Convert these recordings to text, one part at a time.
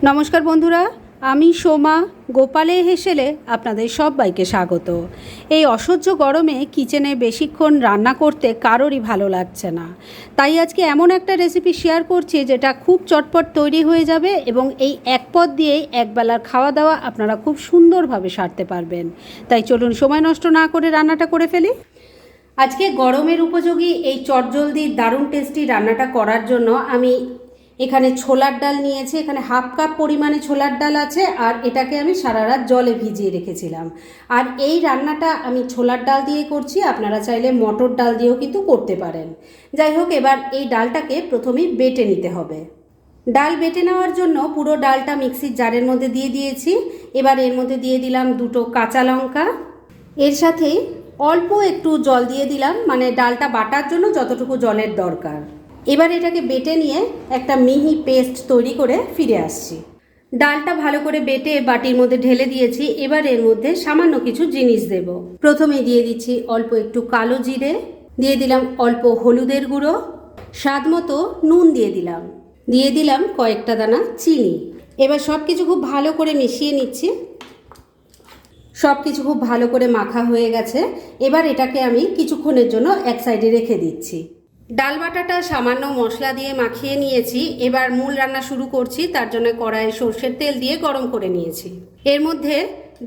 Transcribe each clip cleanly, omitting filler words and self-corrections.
নমস্কার বন্ধুরা, আমি সোমা গোপালে হেসেলে আপনাদের সবাইকে স্বাগত। এই অসহ্য গরমে কিচেনে বেশিক্ষণ রান্না করতে কারোরই ভালো লাগছে না, তাই আজকে এমন একটা রেসিপি শেয়ার করছি যেটা খুব চটপট তৈরি হয়ে যাবে এবং এই এক পদ দিয়েই একবেলার খাওয়া দাওয়া আপনারা খুব সুন্দরভাবে সারতে পারবেন। তাই চলুন সময় নষ্ট না করে রান্নাটা করে ফেলি। আজকে গরমের উপযোগী এই চটজলদি দারুণ টেস্টি রান্নাটা করার জন্য আমি এখানে ছোলার ডাল নিয়েছি। এখানে হাফ কাপ পরিমাণে ছোলার ডাল আছে, আর এটাকে আমি সারা রাত জলে ভিজিয়ে রেখেছিলাম। আর এই রান্নাটা আমি ছোলার ডাল দিয়ে করছি, আপনারা চাইলে মটর ডাল দিয়েও কিন্তু করতে পারেন। যাই হোক, এবার এই ডালটাকে প্রথমেই বেটে নিতে হবে। ডাল বেটে নেওয়ার জন্য পুরো ডালটা মিক্সির জারের মধ্যে দিয়ে দিয়েছি। এবার এর মধ্যে দিয়ে দিলাম দুটো কাঁচা লঙ্কা, এর সাথে অল্প একটু জল দিয়ে দিলাম, মানে ডালটা বাটার জন্য যতটুকু জলের দরকার। এবার এটাকে বেটে নিয়ে একটা মিহি পেস্ট তৈরি করে ফিরে আসছি। ডালটা ভালো করে বেটে বাটির মধ্যে ঢেলে দিয়েছি। এবার এর মধ্যে সামান্য কিছু জিনিস দেব। প্রথমে দিয়ে দিচ্ছি অল্প একটু কালো জিরে, দিয়ে দিলাম অল্প হলুদের গুঁড়ো, স্বাদ মতো নুন দিয়ে দিলাম কয়েকটা দানা চিনি। এবার সব কিছু খুব ভালো করে মিশিয়ে নিচ্ছি। সব কিছু খুব ভালো করে মাখা হয়ে গেছে। এবার এটাকে আমি কিছুক্ষণের জন্য এক সাইডে রেখে দিচ্ছি। ডাল বাটাটা সামান্য মশলা দিয়ে মাখিয়ে নিয়েছি। এবার মূল রান্না শুরু করছি। তার জন্য কড়াইয়ে সর্ষের তেল দিয়ে গরম করে নিয়েছি। এর মধ্যে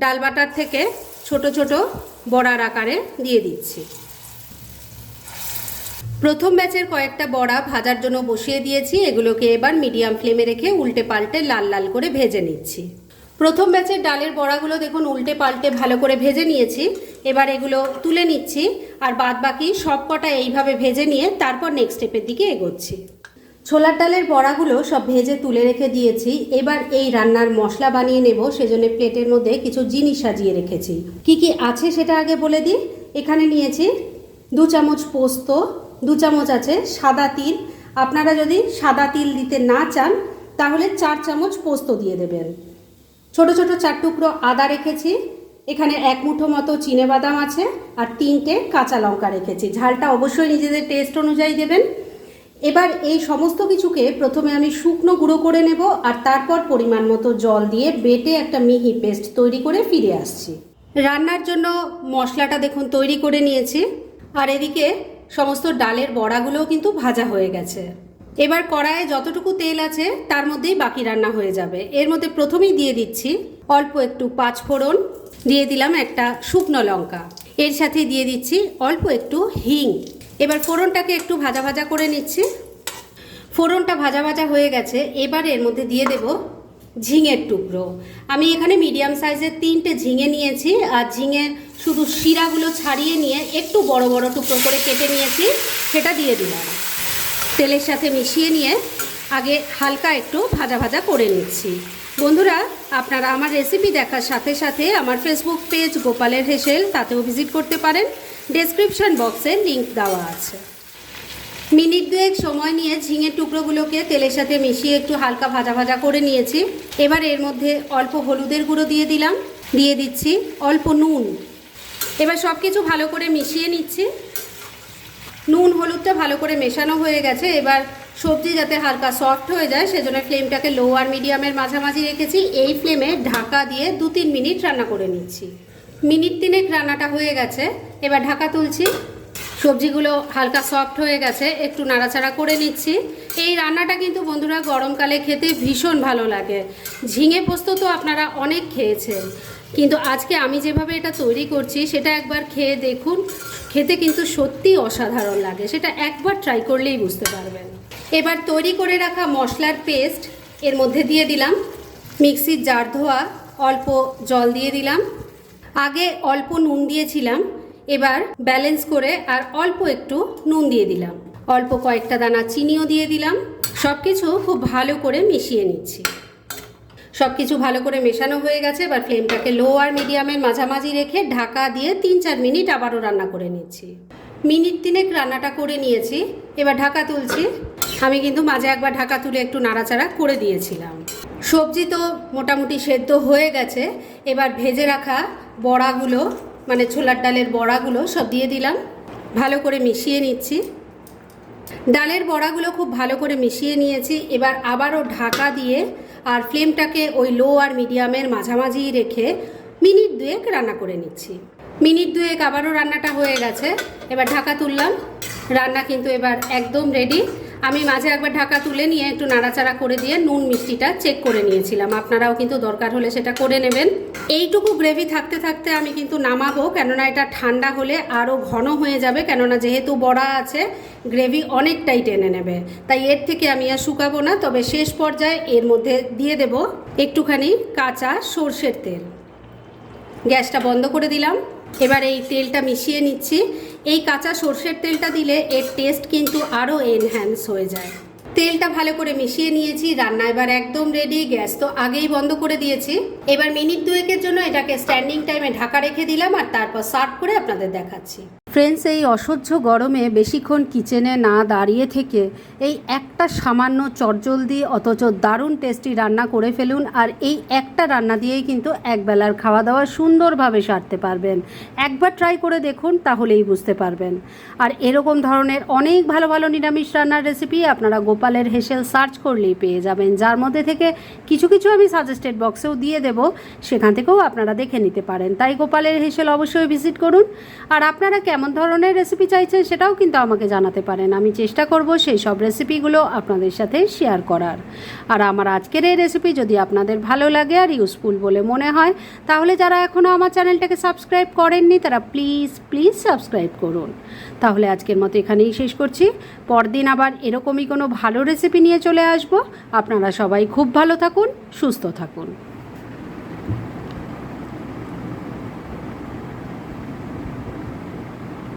ডাল বাটার থেকে ছোট ছোট বড়ার আকারে দিয়ে দিচ্ছি। প্রথম ব্যাচের কয়েকটা বড়া ভাজার জন্য বসিয়ে দিয়েছি। এগুলোকে এবার মিডিয়াম ফ্লেমে রেখে উল্টে পাল্টে লাল লাল করে ভেজে নিচ্ছি। প্রথম ব্যাচের ডালের বড়াগুলো দেখুন উল্টে পাল্টে ভালো করে ভেজে নিয়েছি। এবার এগুলো তুলে নিচ্ছি, আর বাদ বাকি সব কটা এইভাবে ভেজে নিয়ে তারপর নেক্সট স্টেপের দিকে এগোচ্ছি। ছোলার ডালের বড়াগুলো সব ভেজে তুলে রেখে দিয়েছি। এবার এই রান্নার মশলা বানিয়ে নেব, সেজন্য প্লেটের মধ্যে কিছু জিনিস সাজিয়ে রেখেছি। কি কি আছে সেটা আগে বলে দিই। এখানে নিয়েছি 2 চামচ পোস্ত, 2 চামচ আছে সাদা তিল। আপনারা যদি সাদা তিল দিতে না চান তাহলে 4 চামচ পোস্ত দিয়ে দেবেন। ছোট ছোট 4 টুকরো আদা রেখেছি। এখানে 1 মুঠো মতো চিনেবাদাম আছে, আর 3টে কাঁচা লঙ্কা রেখেছি। ঝালটা অবশ্যই নিজেদের টেস্ট অনুযায়ী দেবেন। এবার এই সমস্ত কিছুকে প্রথমে আমি শুকনো গুঁড়ো করে নেব, আর তারপর পরিমাণ মতো জল দিয়ে বেটে একটা মিহি পেস্ট তৈরি করে ফিরে আসছি। রান্নার জন্য মশলাটা দেখুন তৈরি করে নিয়েছি, আর এদিকে সমস্ত ডালের বড়াগুলোও কিন্তু ভাজা হয়ে গেছে। এবার কড়াইয়ে যতটুকু তেল আছে তার মধ্যেই বাকি রান্না হয়ে যাবে। এর মধ্যে প্রথমেই দিয়ে দিচ্ছি অল্প একটু 5 ফোড়ন, দিয়ে দিলাম একটা শুকনো লঙ্কা, এর সাথে দিয়ে দিচ্ছি অল্প একটু হিং। এবার ফোড়নটাকে একটু ভাজা ভাজা করে নিচ্ছি। ফোড়নটা ভাজা ভাজা হয়ে গেছে। এবার এর মধ্যে দিয়ে দেব ঝিঙের টুকরো। আমি এখানে মিডিয়াম সাইজের 3টে ঝিঙে নিয়েছি, আর ঝিঙে শুধু শিরাগুলো ছাড়িয়ে নিয়ে একটু বড় বড় টুকরো করে কেটে নিয়েছি, সেটা দিয়ে দিলাম। তেলের সাথে মিশিয়ে নিয়ে আগে হালকা একটু ভাজা ভাজা করে নিচ্ছি। বন্ধুরা, আপনারা আমার রেসিপি দেখার সাথে সাথে আমার ফেসবুক পেজ গোপালের হেসেল, তাতেও ভিজিট করতে পারেন। ডেসক্রিপশন বক্সে লিংক দেওয়া আছে। মিনিট 2 সময় নিয়ে ঝিঙের টুকরোগুলোকে তেলের সাথে মিশিয়ে একটু হালকা ভাজা ভাজা করে নিয়েছি। এবার এর মধ্যে অল্প হলুদের গুঁড়ো দিয়ে দিলাম, দিয়ে দিচ্ছি অল্প নুন। এবার সব কিছু ভালো করে মিশিয়ে নিচ্ছি। নুন হলুদটা ভালো করে মেশানো হয়ে গেছে। এবার সবজি যাতে হালকা সফট হয়ে যায় সেজন্য ফ্লেমটাকে লো আর মিডিয়ামের মাঝামাঝি রেখেছি। এই ফ্লেমে ঢাকা দিয়ে 2-3 মিনিট রান্না করে নিচ্ছি। মিনিট 3 রান্নাটা হয়ে গেছে। এবার ঢাকা তুলছি। সবজিগুলো হালকা সফট হয়ে গেছে, একটু নাড়াচাড়া করে নিচ্ছি। এই রান্নাটা কিন্তু বন্ধুরা গরমকালে খেতে ভীষণ ভালো লাগে। ঝিঙে পোস্ত তো আপনারা অনেক খেয়েছেন, কিন্তু আজকে আমি যেভাবে এটা তৈরি করছি সেটা একবার খেয়ে দেখুন। খেতে কিন্তু সত্যি অসাধারণ লাগে, সেটা একবার ট্রাই করলেই বুঝতে পারবেন। এবার তৈরি করে রাখা মশলার পেস্ট এর মধ্যে দিয়ে দিলাম। মিক্সির জার ধোয়া অল্প জল দিয়ে দিলাম। আগে অল্প নুন দিয়েছিলাম, এবার ব্যালেন্স করে আর অল্প একটু নুন দিয়ে দিলাম। অল্প কয়েকটা দানা চিনিও দিয়ে দিলাম। সব কিছু খুব ভালো করে মিশিয়ে নিচ্ছি। সব কিছু ভালো করে মেশানো হয়ে গেছে। এবার ফ্লেমটাকে লো আর মিডিয়ামের মাঝামাঝি রেখে ঢাকা দিয়ে 3-4 মিনিট আবারও রান্না করে নিচ্ছি। মিনিট 3 রান্নাটা করে নিয়েছি। এবার ঢাকা তুলছি। আমি কিন্তু মাঝে একবার ঢাকা তুলে একটু নাড়াচাড়া করে দিয়েছিলাম। সবজি তো মোটামুটি সেদ্ধ হয়ে গেছে। এবার ভেজে রাখা বড়াগুলো, মানে ছোলার ডালের বড়াগুলো সব দিয়ে দিলাম। ভালো করে মিশিয়ে নিচ্ছি। ডালের বড়াগুলো খুব ভালো করে মিশিয়ে নিয়েছি। এবার আবারও ঢাকা দিয়ে আর ফ্লেমটাকে ওই লো আর মিডিয়ামের মাঝামাঝি রেখে মিনিট 2 রান্না করে নিচ্ছি। মিনিট 2 আবারও রান্নাটা হয়ে গেছে। এবার ঢাকা তুললাম। রান্না কিন্তু এবার একদম রেডি। আমি মাঝে একবার ঢাকা তুলে নিয়ে একটু নাড়াচাড়া করে দিয়ে নুন মিষ্টিটা চেক করে নিয়েছিলাম। আপনারাও কিন্তু দরকার হলে সেটা করে নেবেন। এইটুকু গ্রেভি থাকতে থাকতে আমি কিন্তু নামাবো, কেননা এটা ঠান্ডা হলে আরও ঘন হয়ে যাবে, কেননা যেহেতু বড়া আছে গ্রেভি অনেকটাই টেনে নেবে। তাই এর থেকে আমি আর শুকাবো না। তবে শেষ পর্যায়ে এর মধ্যে দিয়ে দেব একটুখানি কাঁচা সর্ষের তেল। গ্যাসটা বন্ধ করে দিলাম। এবার এই তেলটা মিশিয়ে নিচ্ছি। এই কাঁচা সর্ষের তেলটা দিলে এর টেস্ট কিন্তু আরও এনহ্যান্স হয়ে যায়। তেলটা ভালো করে মিশিয়ে নিয়েছি। রান্না এবার একদম রেডি। গ্যাস তো আগেই বন্ধ করে দিয়েছি। এবার মিনিট 2 জন্য এটাকে স্ট্যান্ডিং টাইমে ঢাকা রেখে দিলাম আর তারপর সার্ভ করে আপনাদের দেখাচ্ছি। ফ্রেন্ডস, এই অসহ্য গরমে বেশিক্ষণ কিচেনে না দাঁড়িয়ে থেকে এই একটা সামান্য চটজলদি অথচ দারুণ টেস্টি রান্না করে ফেলুন। আর এই একটা রান্না দিয়েই কিন্তু একবেলার খাওয়া দাওয়া সুন্দরভাবে সারতে পারবেন। একবার ট্রাই করে দেখুন, তাহলেই বুঝতে পারবেন। আর এরকম ধরনের অনেক ভালো ভালো নিরামিষ রান্নার রেসিপি আপনারা গোপালের হেসেল সার্চ করলেই পেয়ে যাবেন, যার মধ্যে থেকে কিছু কিছু আমি সাজেস্টেড বক্সেও দিয়ে দেব, সেখান থেকেও আপনারা দেখে নিতে পারেন। তাই গোপালের হেসেল অবশ্যই ভিজিট করুন। আর আপনারা কেমন ধরনের রেসিপি চাইছেন সেটাও কিন্তু আমাকে জানাতে পারেন। আমি চেষ্টা করব সেই সব রেসিপিগুলো আপনাদের সাথে শেয়ার করার। আর আমার আজকের এই রেসিপি যদি আপনাদের ভালো লাগে আর ইউজফুল বলে মনে হয়, তাহলে যারা এখনও আমার চ্যানেলটাকে সাবস্ক্রাইব করেননি তারা প্লিজ সাবস্ক্রাইব করুন। তাহলে আজকের মতো এখানেই শেষ করছি। পরদিন আবার এরকমই কোনো ভালো রেসিপি নিয়ে চলে আসব। আপনারা সবাই খুব ভালো থাকুন, সুস্থ থাকুন।